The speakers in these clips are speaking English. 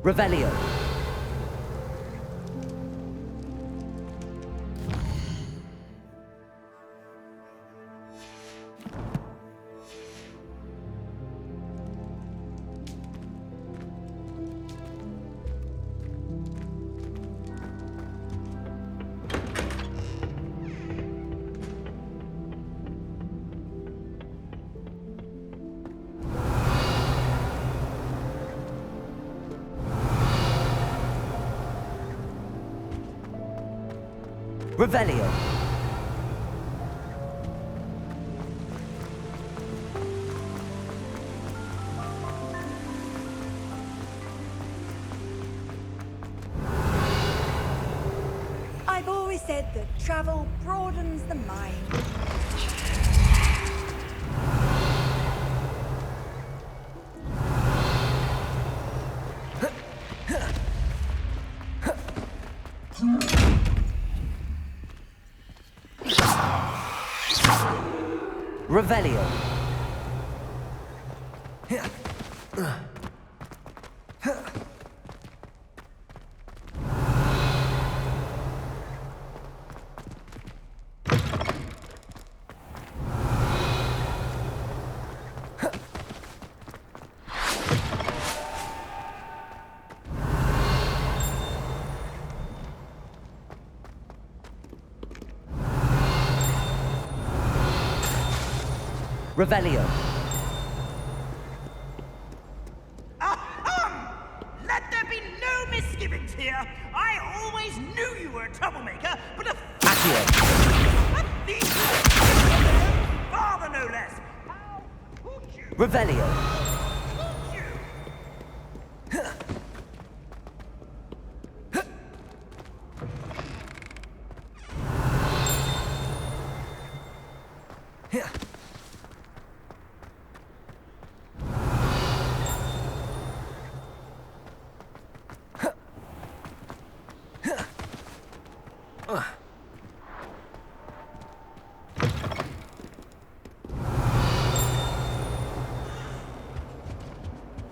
Revelio. Revelio. I've always said that travel broadens the mind. Revelio. Revelio. Let there be no misgivings here. I always knew you were a troublemaker, but a Accio. thief, father no less. How could you? Revelio. Could you?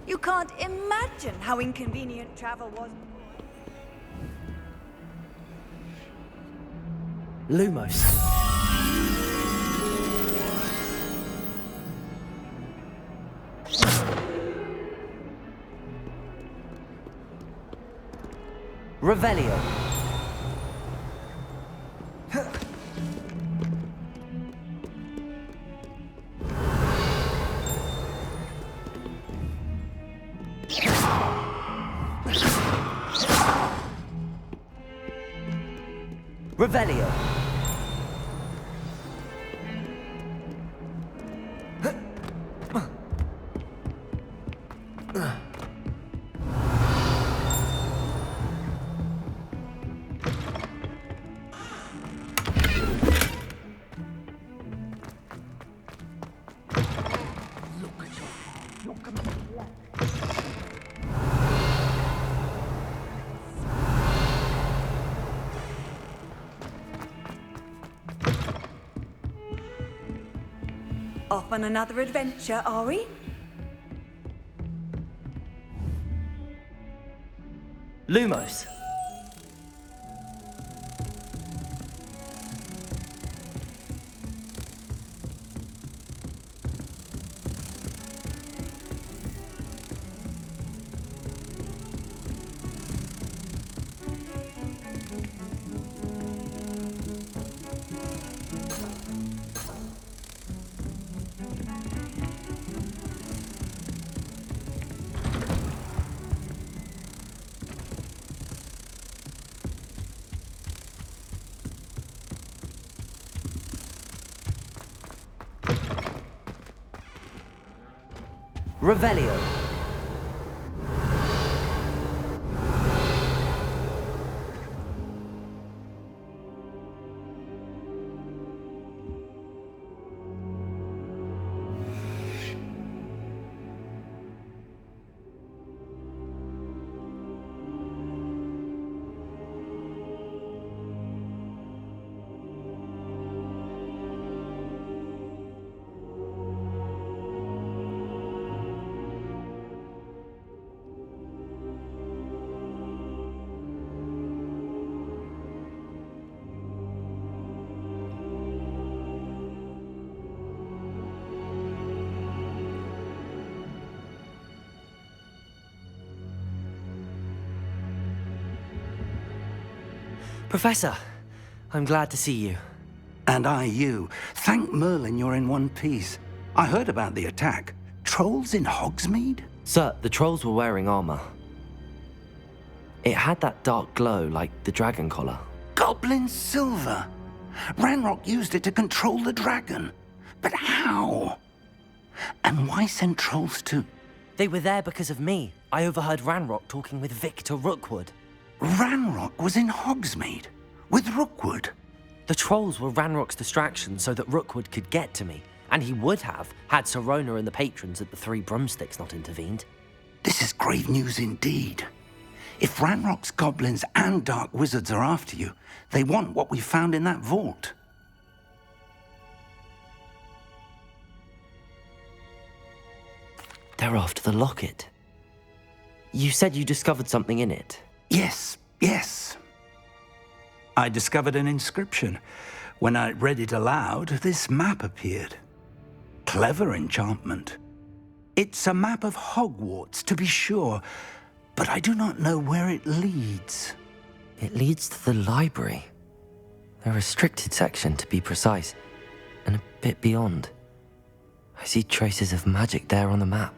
You can't imagine how inconvenient travel was. Lumos. Revelio. Revelio. Off on another adventure, are we? Lumos. Revelio. Professor, I'm glad to see you. And I you. Thank Merlin you're in one piece. I heard about the attack. Trolls in Hogsmeade? Sir, the trolls were wearing armor. It had that dark glow like the dragon collar. Goblin silver! Ranrock used it to control the dragon. But how? And why send trolls to... They were there because of me. I overheard Ranrock talking with Victor Rookwood. Ranrock was in Hogsmeade? With Rookwood? The trolls were Ranrock's distraction so that Rookwood could get to me. And he would have, had Sirona and the patrons at the Three Broomsticks not intervened. This is grave news indeed. If Ranrock's goblins and dark wizards are after you, they want what we found in that vault. They're after the locket. You said you discovered something in it. Yes. I discovered an inscription. When I read it aloud, this map appeared. Clever enchantment. It's a map of Hogwarts, to be sure, but I do not know where it leads. It leads to the library. A restricted section, to be precise, and a bit beyond. I see traces of magic there on the map.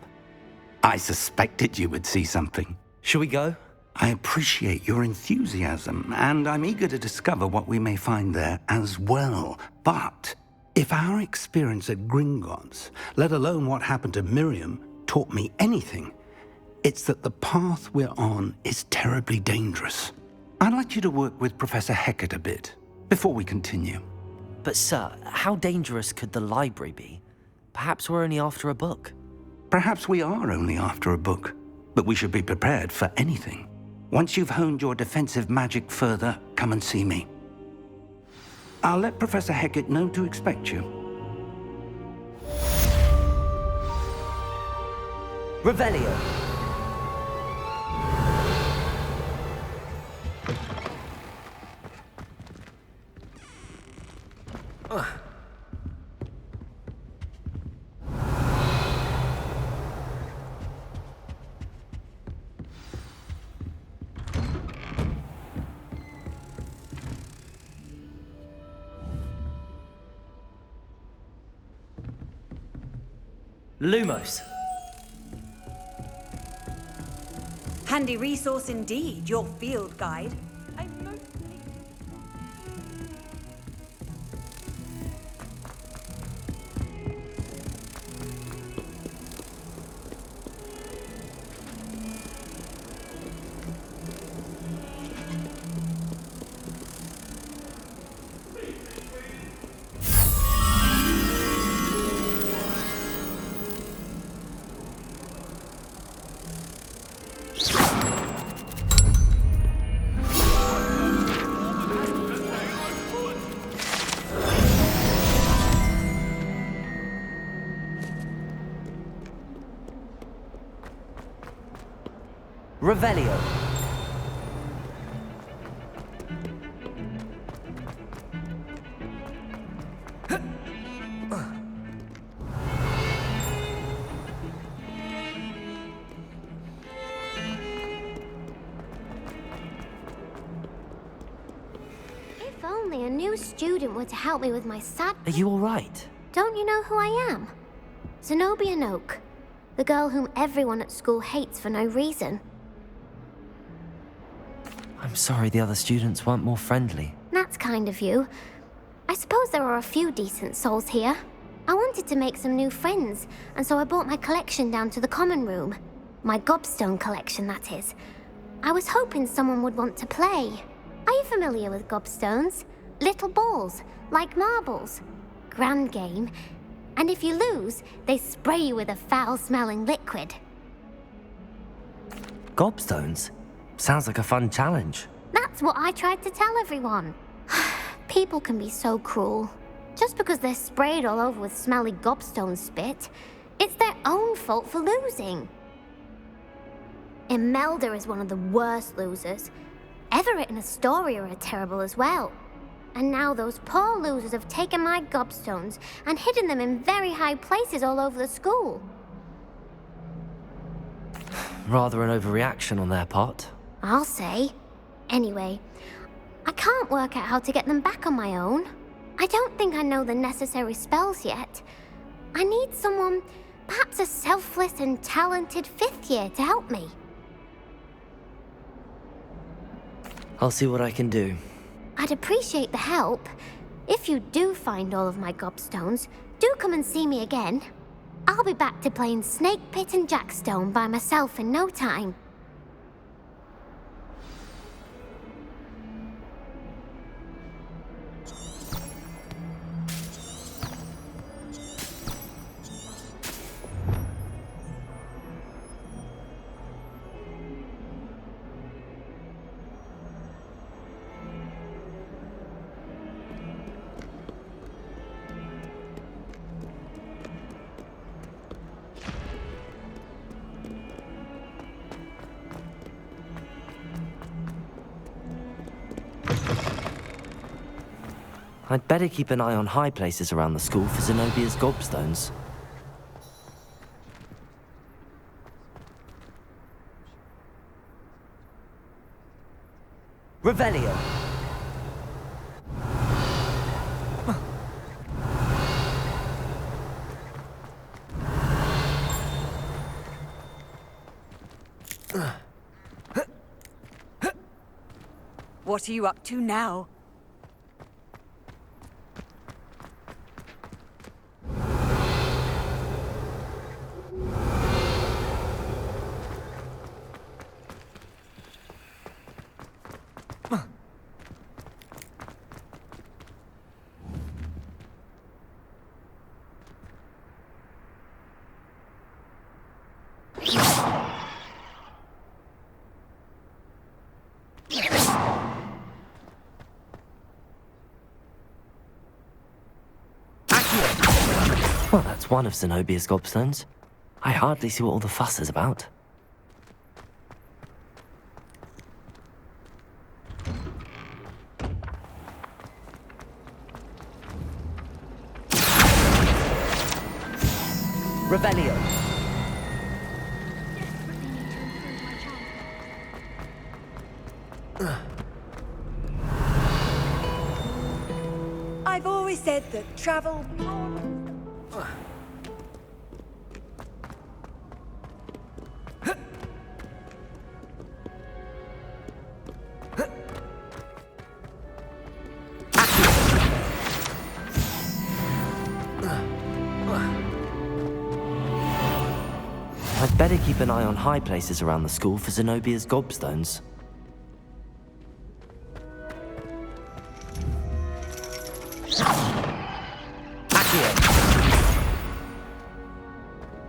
I suspected you would see something. Shall we go? I appreciate your enthusiasm, and I'm eager to discover what we may find there as well. But if our experience at Gringotts, let alone what happened to Miriam, taught me anything, it's that the path we're on is terribly dangerous. I'd like you to work with Professor Hecat a bit before we continue. But sir, how dangerous could the library be? Perhaps we're only after a book. Perhaps we are only after a book, but we should be prepared for anything. Once you've honed your defensive magic further, come and see me. I'll let Professor Hecat know to expect you. Revelio. Lumos. Handy resource indeed, your field guide. Revelio. If only a new student were to help me with my sad... Are you all right? Don't you know who I am? Zenobia Noak, the girl whom everyone at school hates for no reason. I'm sorry the other students weren't more friendly. That's kind of you. I suppose there are a few decent souls here. I wanted to make some new friends, and so I brought my collection down to the common room. My gobstone collection, that is. I was hoping someone would want to play. Are you familiar with gobstones? Little balls, like marbles. Grand game. And if you lose, they spray you with a foul-smelling liquid. Gobstones? Sounds like a fun challenge. That's what I tried to tell everyone. People can be so cruel. Just because they're sprayed all over with smelly gobstone spit, it's their own fault for losing. Imelda is one of the worst losers. Everett and Astoria are terrible as well. And now those poor losers have taken my gobstones and hidden them in very high places all over the school. Rather an overreaction on their part. I'll say. Anyway, I can't work out how to get them back on my own. I don't think I know the necessary spells yet. I need someone, perhaps a selfless and talented 5th year to help me. I'll see what I can do. I'd appreciate the help. If you do find all of my gobstones, do come and see me again. I'll be back to playing Snake Pit and Jackstone by myself in no time. I'd better keep an eye on high places around the school for Zenobia's gobstones. Revelio! What are you up to now? Well, that's one of Zenobia's gobstones. I hardly see what all the fuss is about. Revelio! I've always said that travel broadens. I'd better keep an eye on high places around the school for Zenobia's gobstones.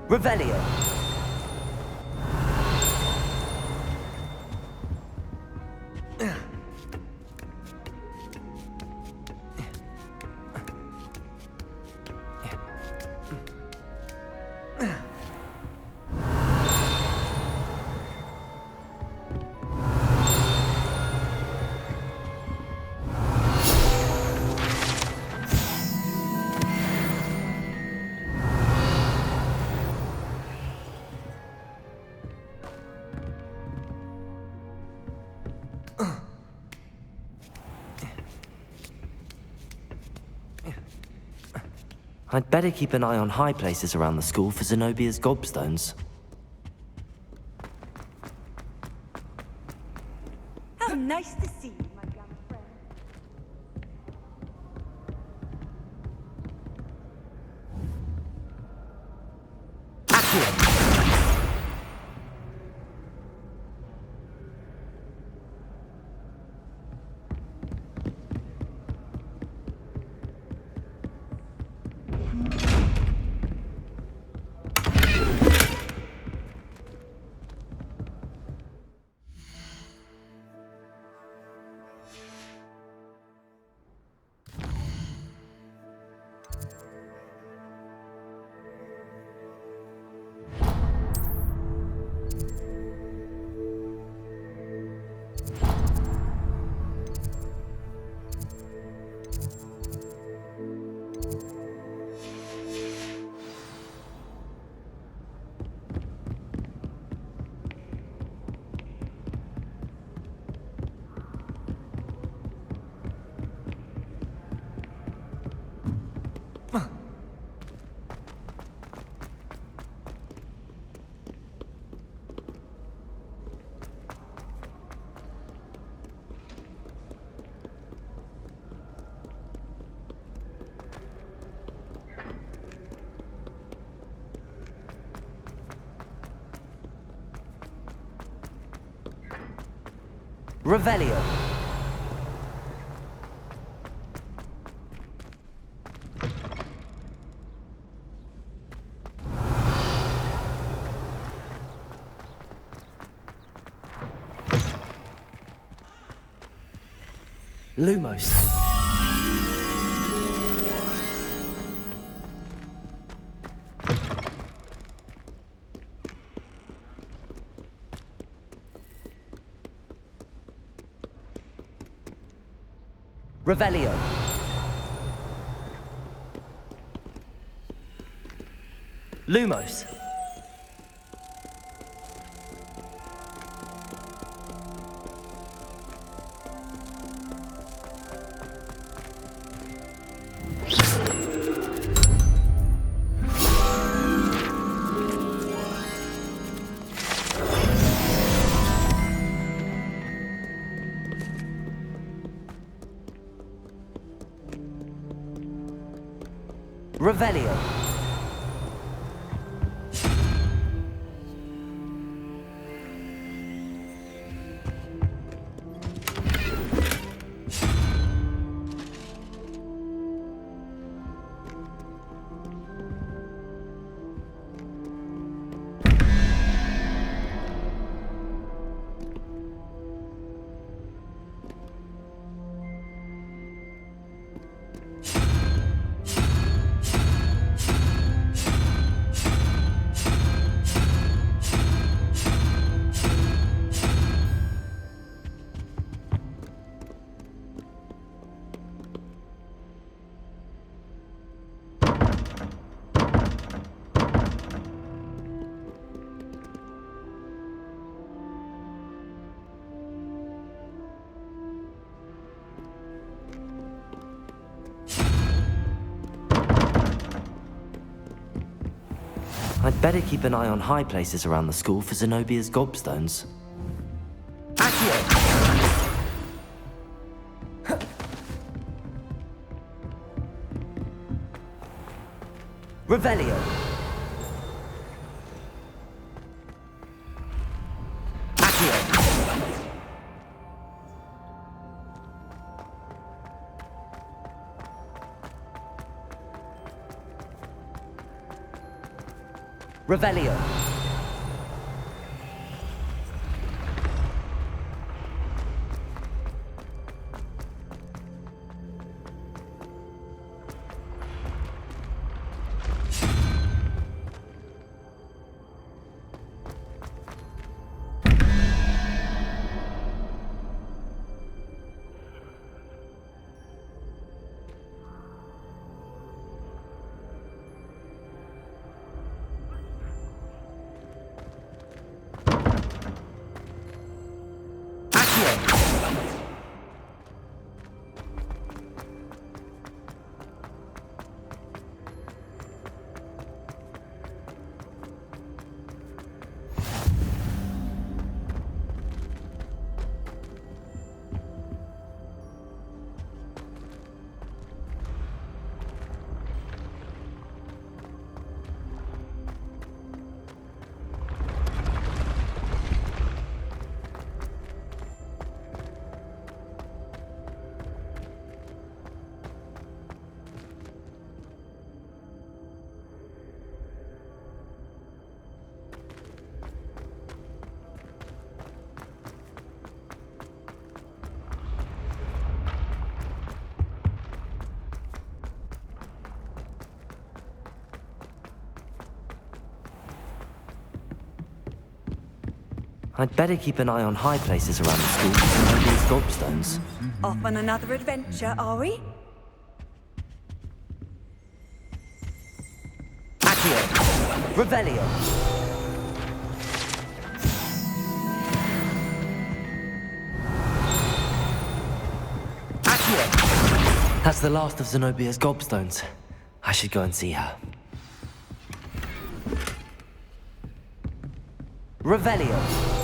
Revelio! I'd better keep an eye on high places around the school for Zenobia's gobstones. How nice to see you, my young friend. Revelio. Lumos. Revelio. Lumos. Revelio. I'd better keep an eye on high places around the school for Zenobia's gobstones. Accio! Revelio. Accio. Revelio. I'd better keep an eye on high places around the school for Zenobia's gobstones. Off on another adventure, are we? Accio. Revelio. Accio. That's the last of Zenobia's gobstones. I should go and see her. Revelio.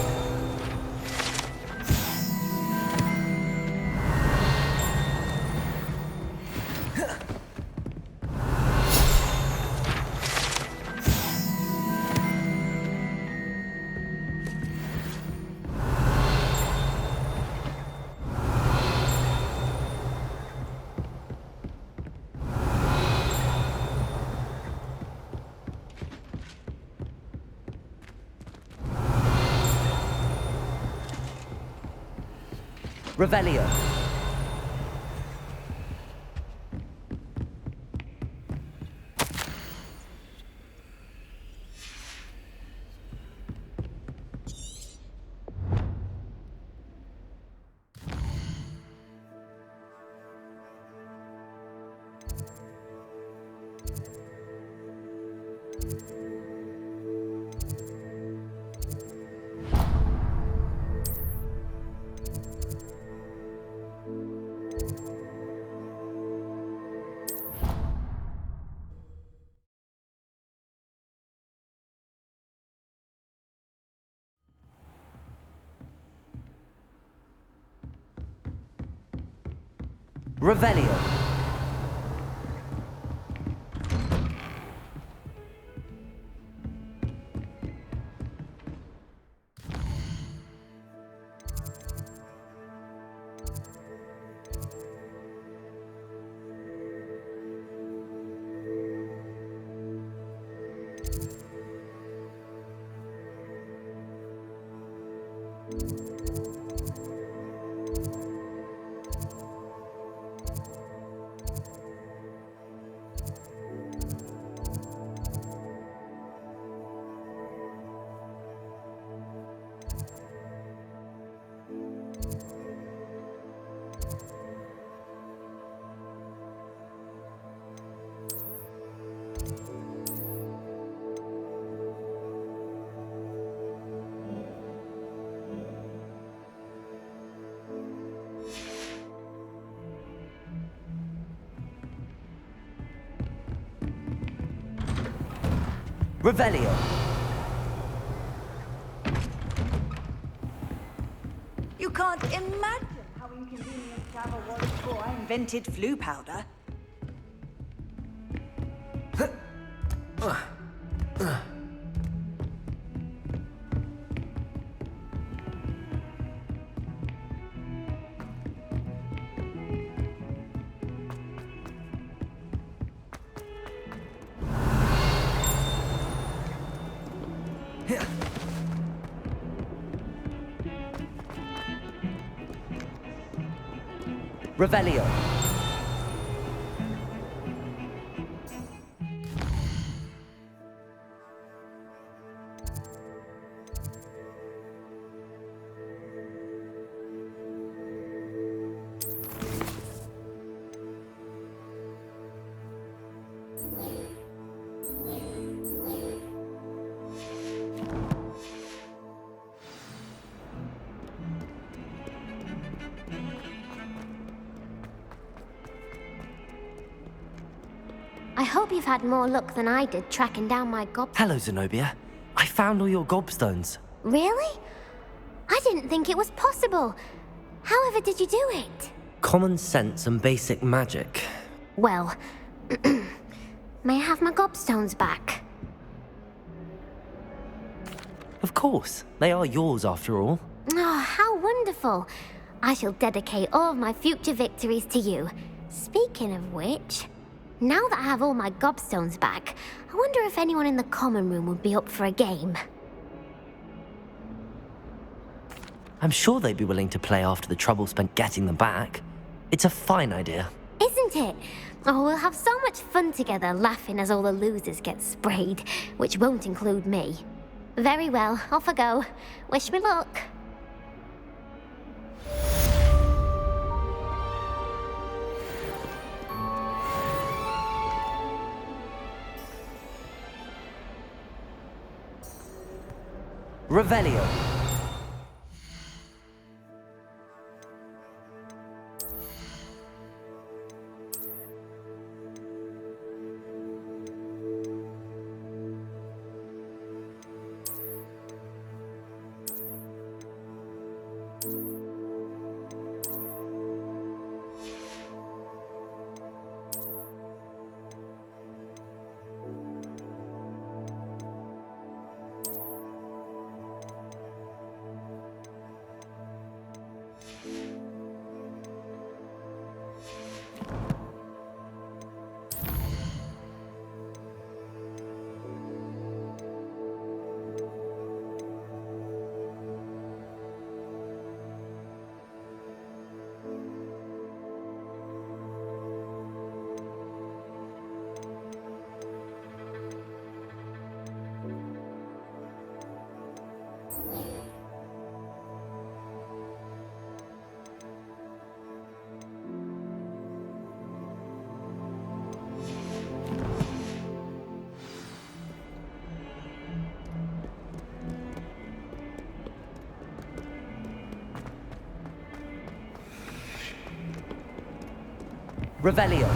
Revelio. Revelio. Revelio. You can't imagine how inconvenient travel was before I invented flu powder. Revelio. I hope you've had more luck than I did tracking down my gob... Hello, Zenobia. I found all your gobstones. Really? I didn't think it was possible. However did you do it? Common sense and basic magic. Well, may I have my gobstones back? Of course. They are yours after all. Oh, how wonderful. I shall dedicate all of my future victories to you. Speaking of which, now that I have all my gobstones back, I wonder if anyone in the common room would be up for a game. I'm sure they'd be willing to play after the trouble spent getting them back. It's a fine idea. Isn't it? Oh, we'll have so much fun together laughing as all the losers get sprayed, which won't include me. Very well, off I go. Wish me luck. Revelio. Revelio.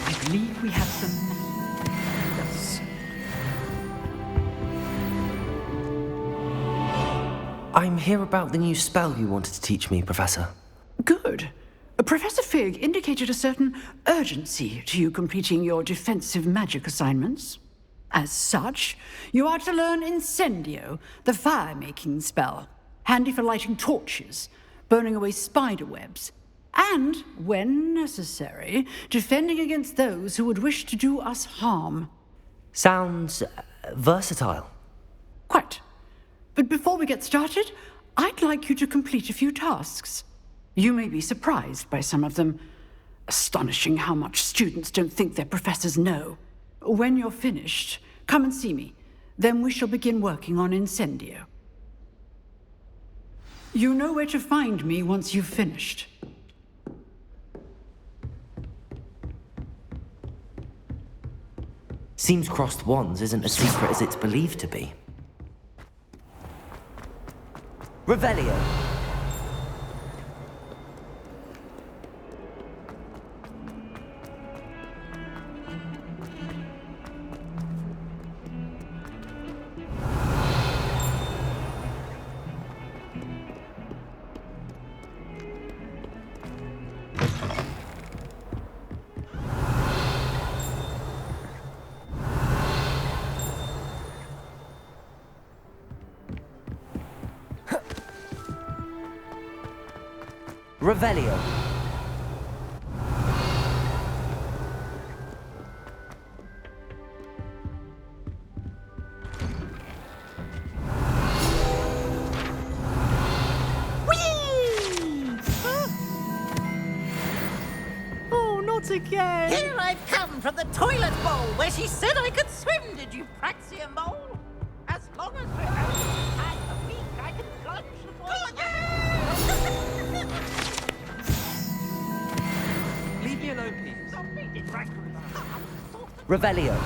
I believe we have some... Yes. I'm here about the new spell you wanted to teach me, Professor. Good. Professor Fig indicated a certain urgency to you completing your defensive magic assignments. As such, you are to learn Incendio, the fire-making spell, handy for lighting torches, burning away spider webs, and, when necessary, defending against those who would wish to do us harm. Sounds versatile. Quite. But before we get started, I'd like you to complete a few tasks. You may be surprised by some of them. Astonishing how much students don't think their professors know. When you're finished, come and see me. Then we shall begin working on Incendio. You know where to find me once you've finished. Seems crossed wands isn't as secret as it's believed to be. Revelio. Revelio. Oh, not again! Here I've come from the toilet bowl where she said I could swim, did you praxia mole? As long as we're only time a week, I can plunge the water. Leave me alone, please. Stop beating Raccoon. Revelio.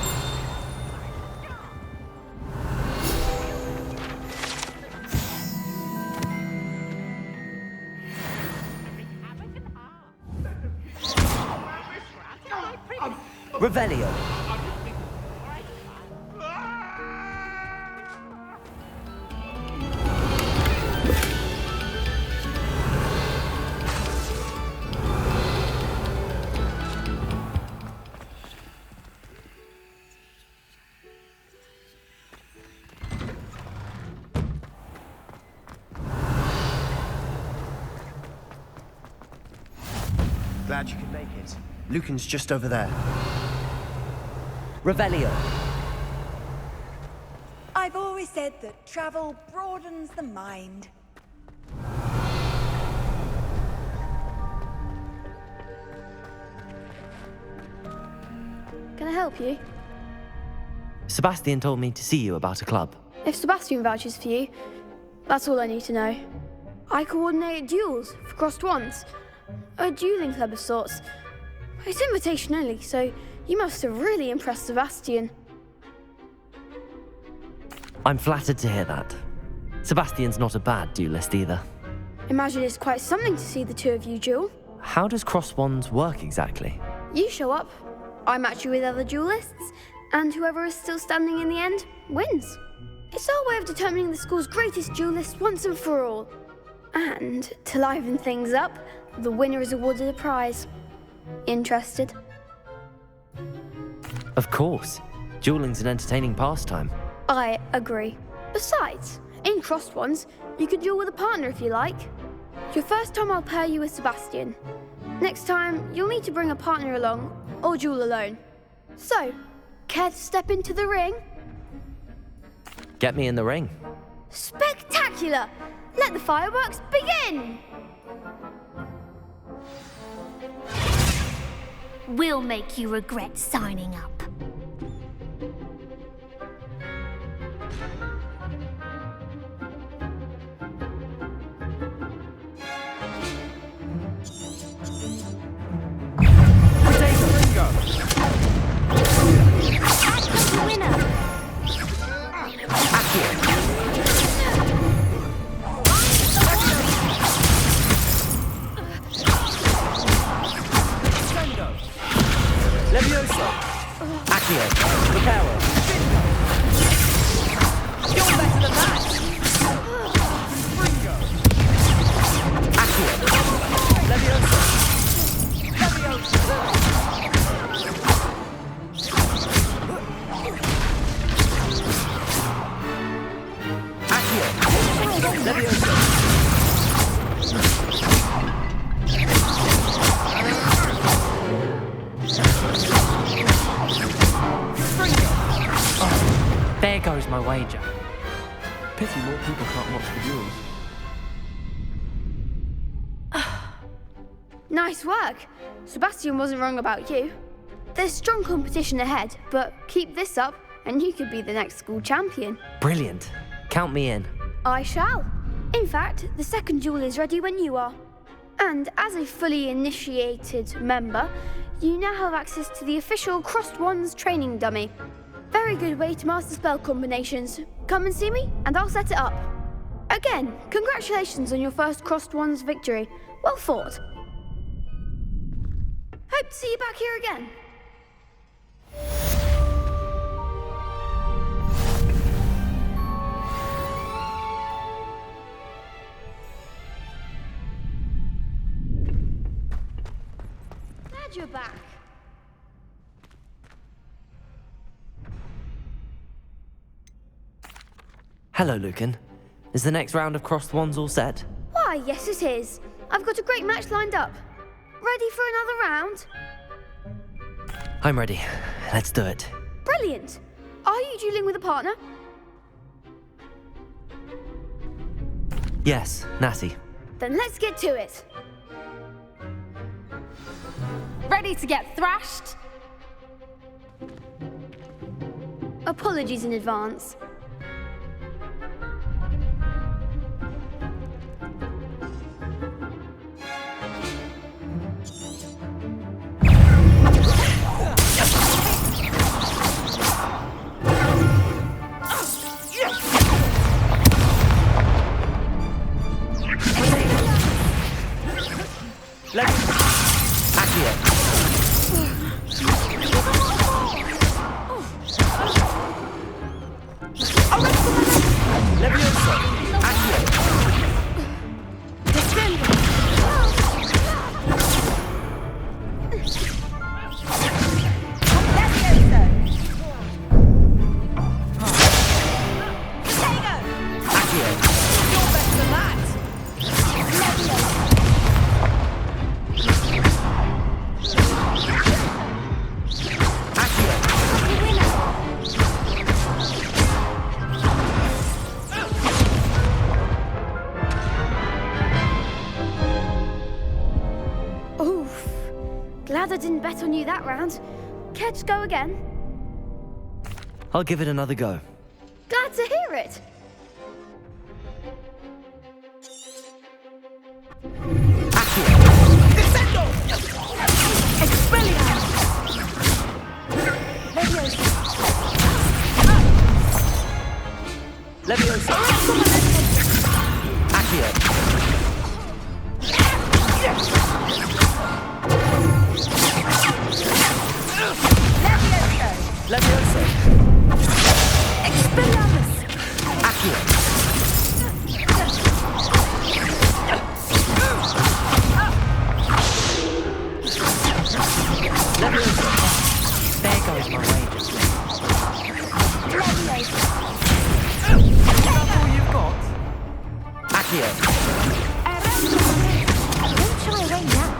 Revelio. Glad you could make it. Lucan's just over there. Revelio. I've always said that travel broadens the mind. Can I help you? Sebastian told me to see you about a club. If Sebastian vouches for you, that's all I need to know. I coordinate duels for crossed wands. A dueling club of sorts. It's invitation only, so you must have really impressed Sebastian. I'm flattered to hear that. Sebastian's not a bad duelist either. Imagine it's quite something to see the two of you duel. How does cross wands work exactly? You show up, I match you with other duelists, and whoever is still standing in the end wins. It's our way of determining the school's greatest duelist once and for all. And to liven things up, the winner is awarded a prize. Interested? Of course. Dueling's an entertaining pastime. I agree. Besides, in crossed ones, you could duel with a partner if you like. Your first time I'll pair you with Sebastian. Next time, you'll need to bring a partner along, or duel alone. So, care to step into the ring? Get me in the ring. Spectacular! Let the fireworks begin! will make you regret signing up. There goes my wager. Pity more people can't watch the duels. Nice work. Sebastian wasn't wrong about you. There's strong competition ahead, but keep this up and you could be the next school champion. Brilliant. Count me in. I shall. In fact, the second duel is ready when you are. And as a fully initiated member, you now have access to the official Crossed Wands training dummy. Very good way to master spell combinations. Come and see me, and I'll set it up. Again, congratulations on your first Crossed Wands victory. Well fought. Hope to see you back here again. Glad you're back. Hello, Lucan. Is the next round of Crossed Wands all set? Why, yes it is. I've got a great match lined up. Ready for another round? I'm ready. Let's do it. Brilliant. Are you dueling with a partner? Yes, Natty. Then let's get to it. Ready to get thrashed? Apologies in advance. Glad I didn't bet on you that round. Care to go again? I'll give it another go. Glad to hear it. Leviosa! Accio! Leviosa! Expelliarmus! Accio! Leviosa! There goes my wages. That's all you've got? Accio! Don't shy away now.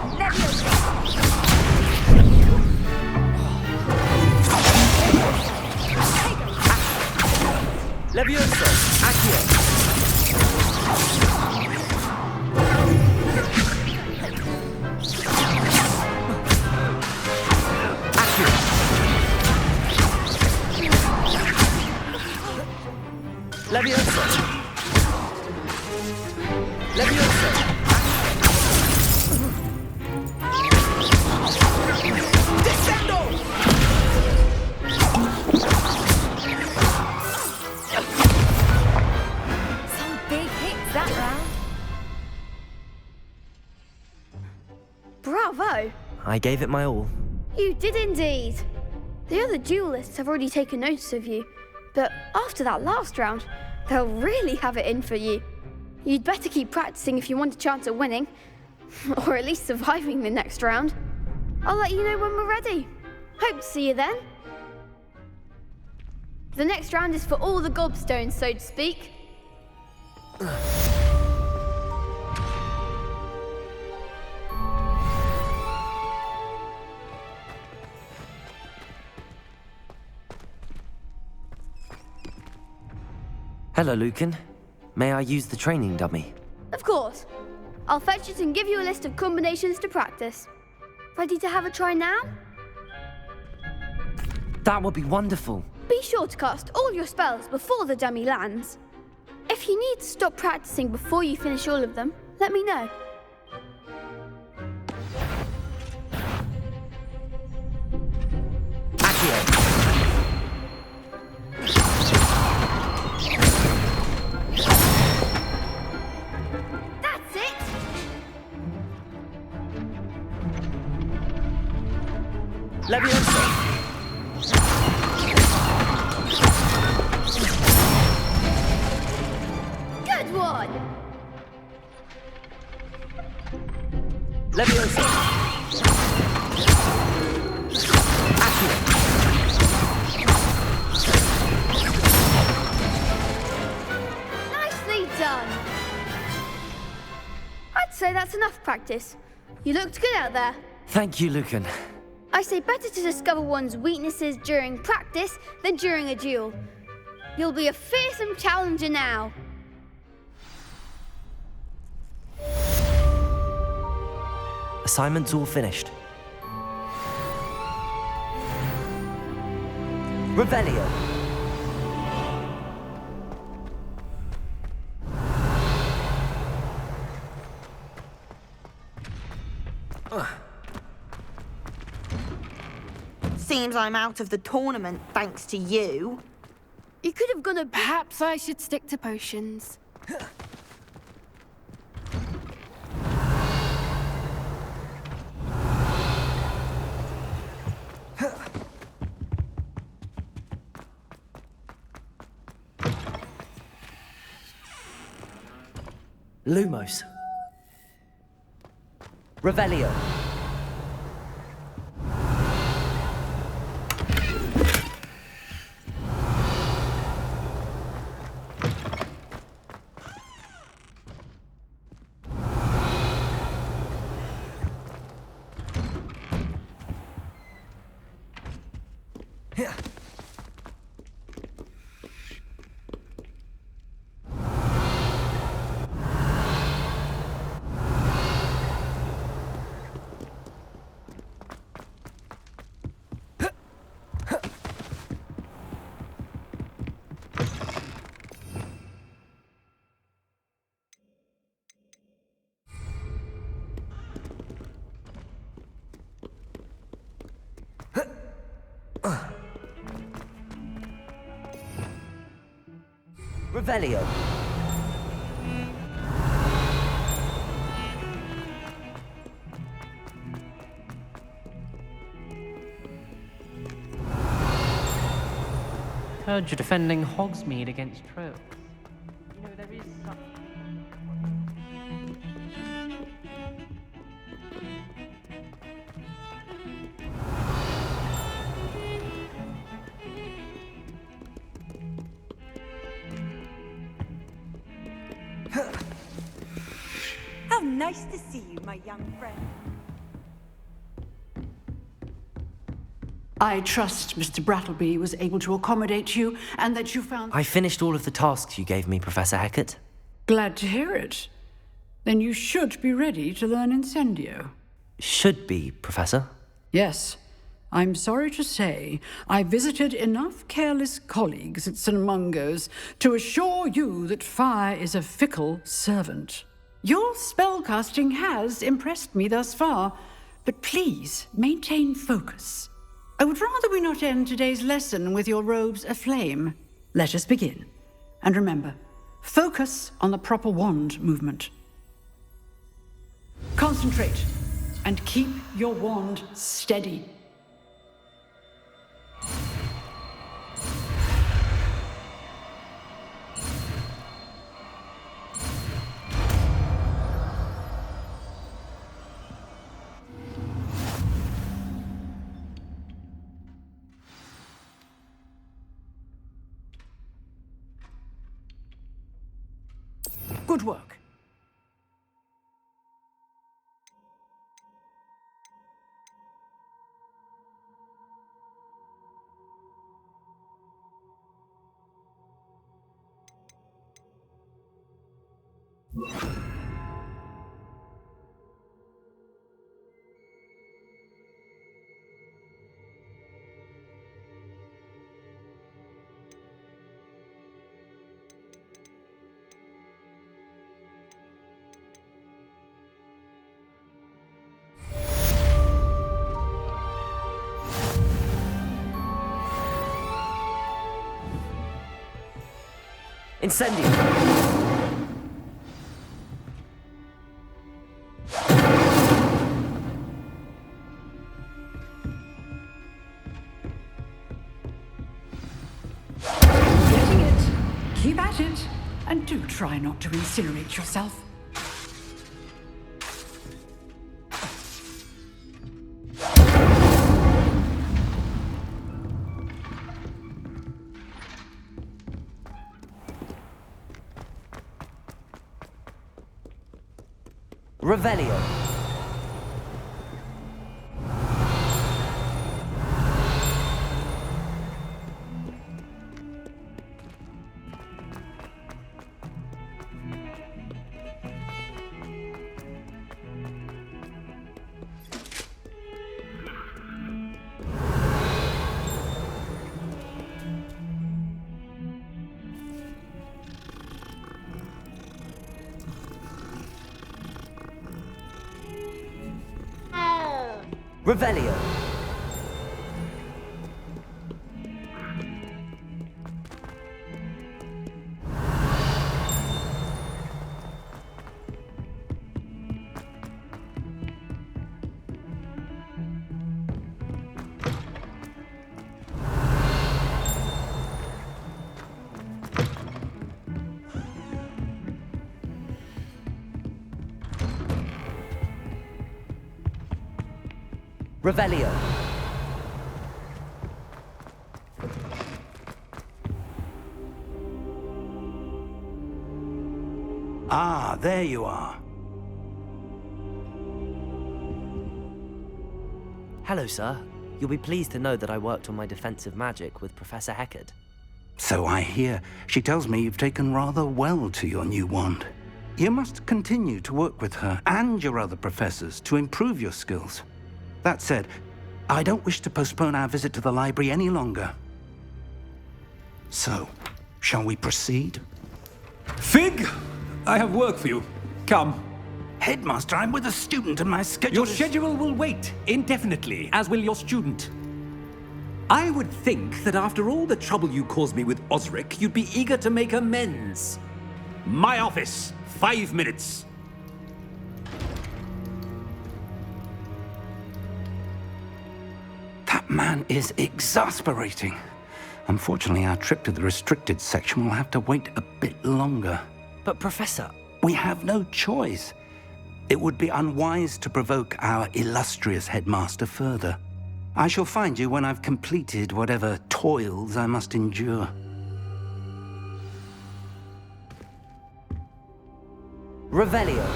Leviosa! Accio! Bravo! I gave it my all. You did indeed. The other duelists have already taken notice of you, but after that last round, they'll really have it in for you. You'd better keep practicing if you want a chance at winning, or at least surviving the next round. I'll let you know when we're ready. Hope to see you then. The next round is for all the gobstones, so to speak. Hello, Lucan. May I use the training dummy? Of course. I'll fetch it and give you a list of combinations to practice. Ready to have a try now? That would be wonderful. Be sure to cast all your spells before the dummy lands. If you need to stop practicing before you finish all of them, let me know. That's it! Leviosa! Good one! Leviosa! Nicely done! I'd say that's enough practice. You looked good out there. Thank you, Lucan. I say better to discover one's weaknesses during practice than during a duel. You'll be a fearsome challenger now. Assignment's all finished. Revelio. Seems I'm out of the tournament thanks to you. You could have gone a bit... Perhaps I should stick to potions. Lumos. Revelio. Revelio. Heard you're defending Hogsmeade against trolls. You know, there is some... How nice to see you, my young friend. I trust Mr. Brattleby was able to accommodate you and that you found... I finished all of the tasks you gave me, Professor Hecat. Glad to hear it. Then you should be ready to learn Incendio. Should be, Professor. Yes. I'm sorry to say, I visited enough careless colleagues at St. Mungo's to assure you that fire is a fickle servant. Your spellcasting has impressed me thus far, but please maintain focus. I would rather we not end today's lesson with your robes aflame. Let us begin. And remember, focus on the proper wand movement. Concentrate, and keep your wand steady. Good work. Incendio! Getting it. Keep at it. And do try not to incinerate yourself. Revelio. Revelio. Revelio. Ah, there you are. Hello, sir. You'll be pleased to know that I worked on my defensive magic with Professor Heckard. So I hear. She tells me you've taken rather well to your new wand. You must continue to work with her and your other professors to improve your skills. That said, I don't wish to postpone our visit to the library any longer. So, shall we proceed? Fig! I have work for you. Come. Headmaster, I'm with a student and my schedule Your is... schedule will wait indefinitely, as will your student. I would think that after all the trouble you caused me with Osric, you'd be eager to make amends. My office, 5 minutes. That man is exasperating. Unfortunately, our trip to the restricted section will have to wait a bit longer. But, Professor... We have no choice. It would be unwise to provoke our illustrious headmaster further. I shall find you when I've completed whatever toils I must endure. Revelio.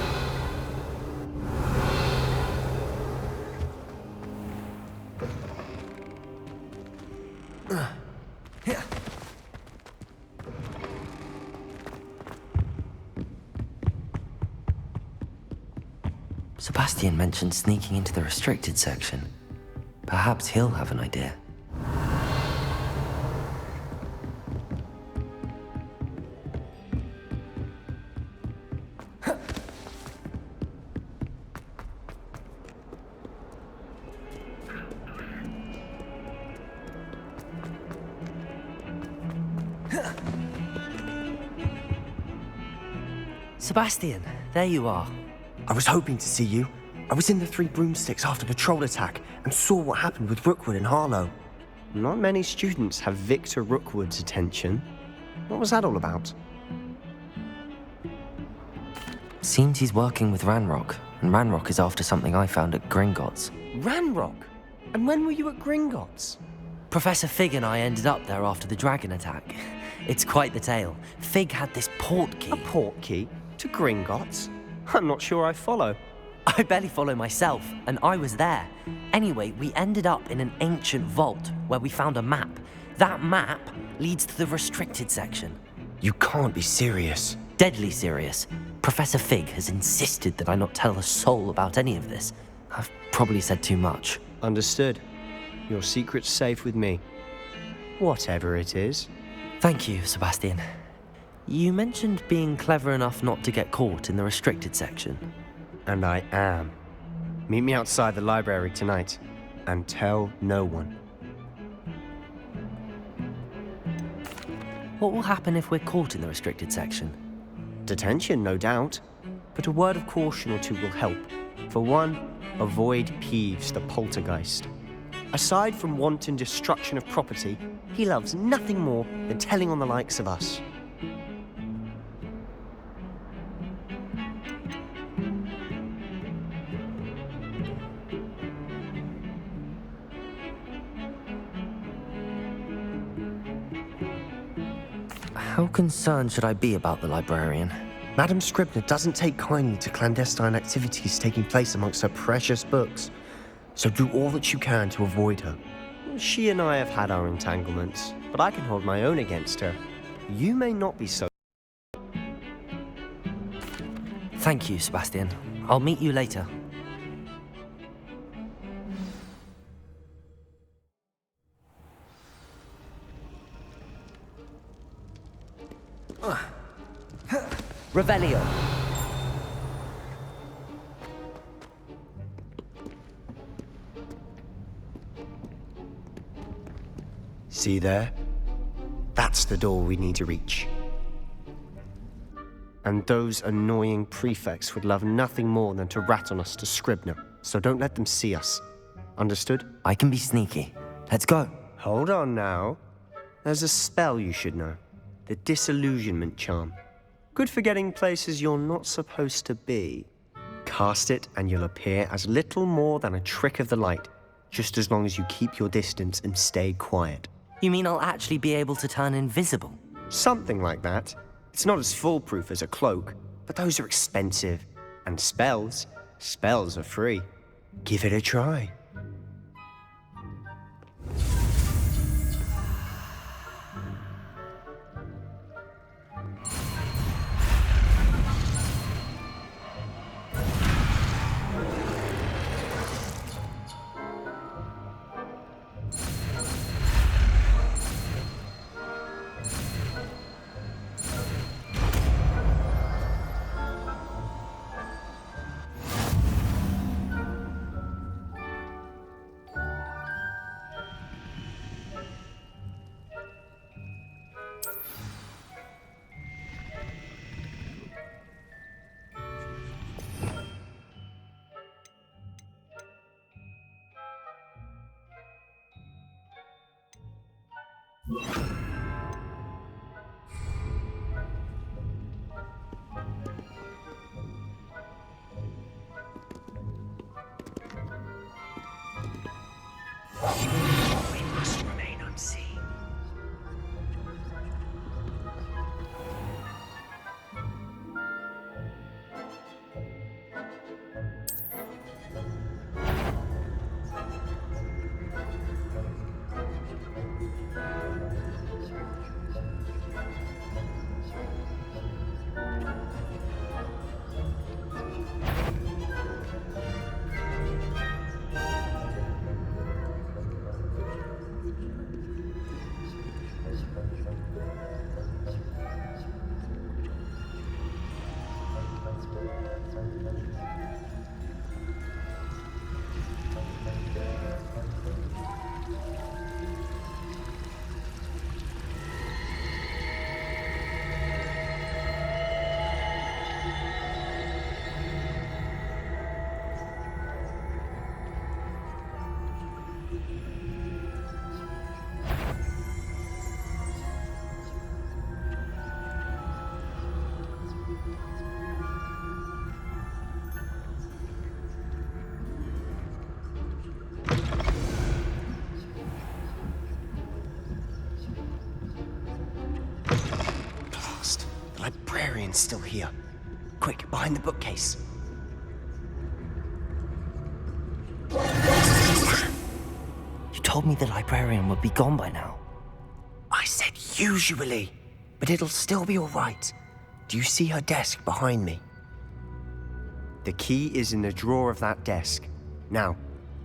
Sebastian mentioned sneaking into the restricted section. Perhaps he'll have an idea. Sebastian, there you are. I was hoping to see you. I was in the Three Broomsticks after the troll attack and saw what happened with Rookwood and Harlow. Not many students have Victor Rookwood's attention. What was that all about? Seems he's working with Ranrock, and Ranrock is after something I found at Gringotts. Ranrock? And when were you at Gringotts? Professor Fig and I ended up there after the dragon attack. It's quite the tale. Fig had this port key. A port key? To Gringotts? I'm not sure I follow. I barely follow myself, and I was there. Anyway, we ended up in an ancient vault where we found a map. That map leads to the restricted section. You can't be serious. Deadly serious. Professor Fig has insisted that I not tell a soul about any of this. I've probably said too much. Understood. Your secret's safe with me. Whatever it is. Thank you, Sebastian. You mentioned being clever enough not to get caught in the restricted section. And I am. Meet me outside the library tonight, and tell no one. What will happen if we're caught in the restricted section? Detention, no doubt. But a word of caution or two will help. For one, avoid Peeves the poltergeist. Aside from wanton destruction of property, he loves nothing more than telling on the likes of us. How concerned should I be about the librarian? Madam Scribner doesn't take kindly to clandestine activities taking place amongst her precious books, so do all that you can to avoid her. She and I have had our entanglements, but I can hold my own against her. You may not be so. Thank you, Sebastian. I'll meet you later. Revelio. See there? That's the door we need to reach. And those annoying prefects would love nothing more than to rat on us to Scribner, so don't let them see us. Understood? I can be sneaky. Let's go. Hold on now. There's a spell you should know. The Disillusionment Charm. Good for getting places you're not supposed to be. Cast it and you'll appear as little more than a trick of the light, just as long as you keep your distance and stay quiet. You mean I'll actually be able to turn invisible? Something like that. It's not as foolproof as a cloak, but those are expensive. And spells are free. Give it a try. We must remain unseen. librarian's still here. Quick, behind the bookcase. You told me the librarian would be gone by now. I said usually, but it'll still be all right. Do you see her desk behind me? The key is in the drawer of that desk. Now,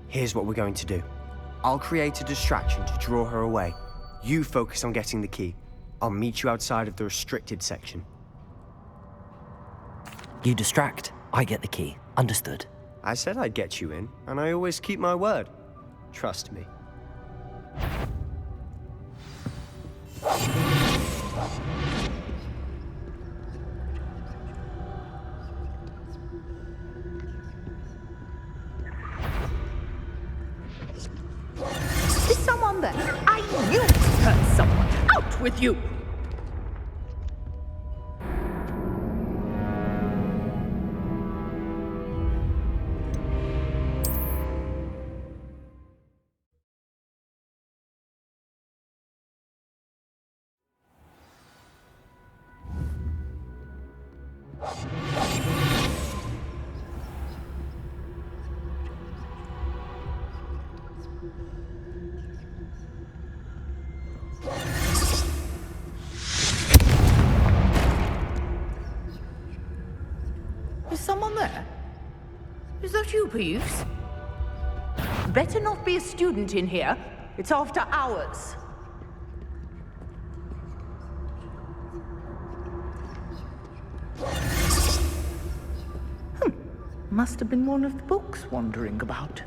here's what we're going to do. I'll create a distraction to draw her away. You focus on getting the key. I'll meet you outside of the restricted section. You distract, I get the key. Understood. I said I'd get you in, and I always keep my word. Trust me. Is someone there? I knew it hurt someone. Out with you! Is someone there? Is that you, Peeves? Better not be a student in here. It's after hours. Must have been one of the books wandering about.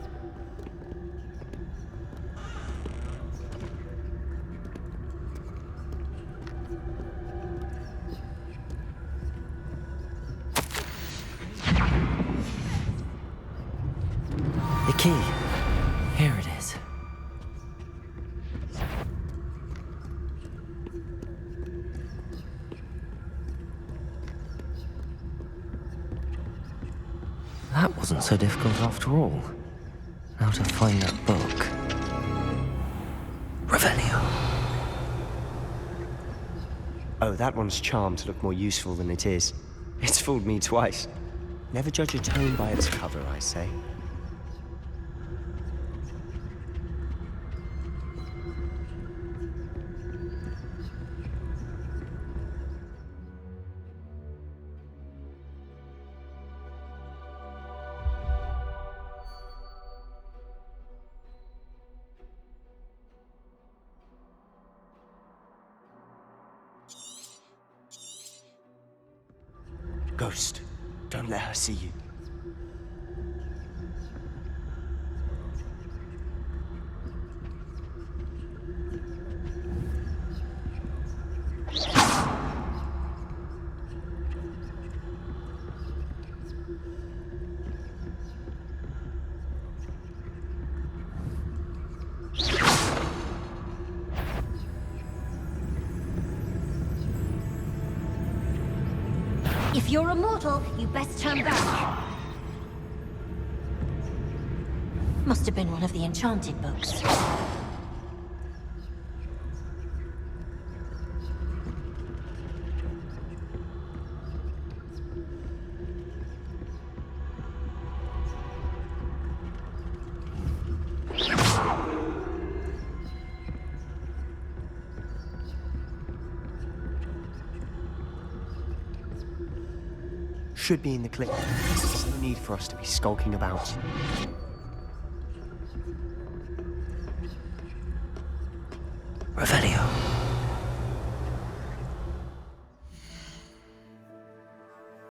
The key. Here it is. That wasn't so difficult after all. Now to find that book. Revelio. Oh, that one's charmed to look more useful than it is. It's fooled me twice. Never judge a tome by its cover, I say. Ghost, don't let her see you. If you're a mortal, you best turn back. Must have been one of the enchanted books. Should be in the clip. There's no need for us to be skulking about. Revelio.